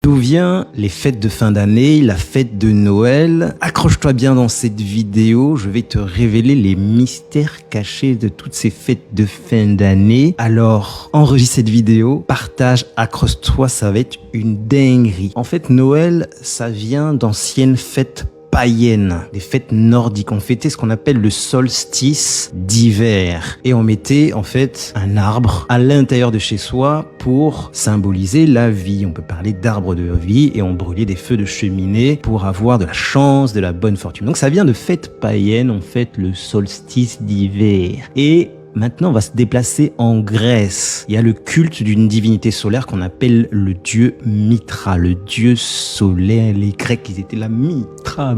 D'où viennent les fêtes de fin d'année, la fête de Noël? Accroche-toi bien dans cette vidéo, je vais te révéler les mystères cachés de toutes ces fêtes de fin d'année. Alors, enregistre cette vidéo, partage, accroche-toi, ça va être une dinguerie. En fait, Noël, ça vient d'anciennes fêtes païennes, des fêtes nordiques. On fêtait ce qu'on appelle le solstice d'hiver. Et on mettait en fait un arbre à l'intérieur de chez soi pour symboliser la vie. On peut parler d'arbre de vie et on brûlait des feux de cheminée pour avoir de la chance, de la bonne fortune. Donc ça vient de fêtes païennes, on fête le solstice d'hiver. Et maintenant, on va se déplacer en Grèce. Il y a le culte d'une divinité solaire qu'on appelle le dieu Mitra, le dieu solaire. Les Grecs, ils étaient là, Mitra.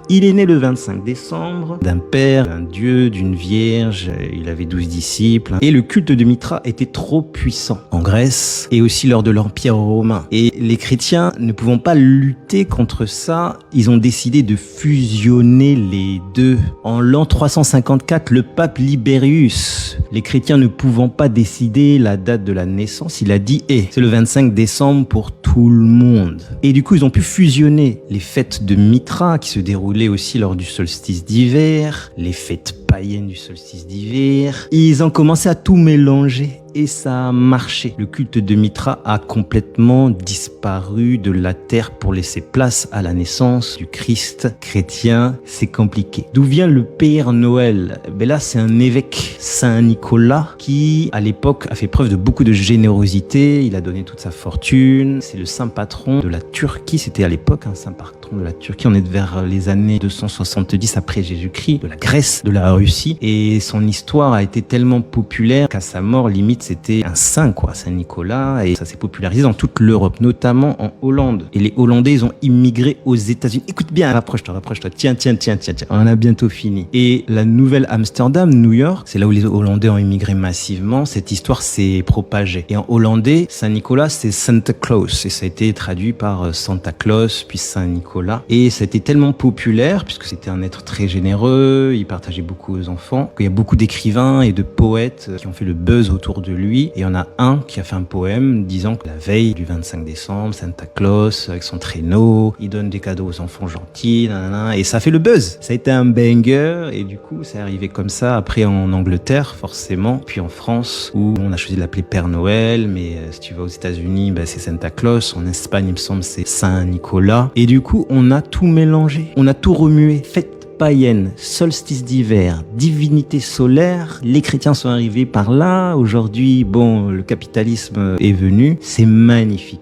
Il est né le 25 décembre d'un père, d'un dieu, d'une vierge. Il avait 12 disciples. Et le culte de Mitra était trop puissant en Grèce et aussi lors de l'Empire romain. Et les chrétiens, ne pouvant pas lutter contre ça, ils ont décidé de fusionner les deux. En l'an 354, le pape Libérius, les chrétiens ne pouvant pas décider la date de la naissance, il a dit c'est le 25 décembre pour tout le monde. Et du coup, ils ont pu fusionner les fêtes de Mitra qui se déroulaient aussi lors du solstice d'hiver, les fêtes païennes du solstice d'hiver. Ils ont commencé à tout mélanger et ça a marché. Le culte de Mitra a complètement disparu de la terre pour laisser place à la naissance du Christ chrétien. C'est compliqué. D'où vient le Père Noël? Ben là, c'est un évêque, Saint Nicolas, qui à l'époque a fait preuve de beaucoup de générosité. Il a donné toute sa fortune. C'est le saint patron de la Turquie. C'était à l'époque un saint patron de la Turquie. On est vers les années 270 après Jésus-Christ, de la Grèce, de la Russie. Et son histoire a été tellement populaire qu'à sa mort, limite, c'était un saint, quoi, Saint Nicolas, et ça s'est popularisé dans toute l'Europe, notamment en Hollande. Et les Hollandais, ils ont immigré aux États-Unis. Écoute bien, rapproche-toi. Tiens. On a bientôt fini. Et la nouvelle Amsterdam, New York, c'est là où les Hollandais ont immigré massivement. Cette histoire s'est propagée. Et en hollandais, Saint Nicolas, c'est Santa Claus. Et ça a été traduit par Santa Claus, puis Saint Nicolas. Et ça a été tellement populaire, puisque c'était un être très généreux, il partageait beaucoup aux enfants, qu'il y a beaucoup d'écrivains et de poètes qui ont fait le buzz autour de lui. Et il y en a un qui a fait un poème disant que la veille du 25 décembre, Santa Claus, avec son traîneau, il donne des cadeaux aux enfants gentils, et ça a fait le buzz. Ça a été un banger, et du coup, c'est arrivé comme ça. Après, en Angleterre, forcément, puis en France, où on a choisi de l'appeler Père Noël, mais si tu vas aux États-Unis, c'est Santa Claus. En Espagne, il me semble, c'est Saint Nicolas. Et du coup, on a tout mélangé. On a tout remué. Fête païenne, solstice d'hiver, divinité solaire, les chrétiens sont arrivés par là. Aujourd'hui, le capitalisme est venu. C'est magnifique.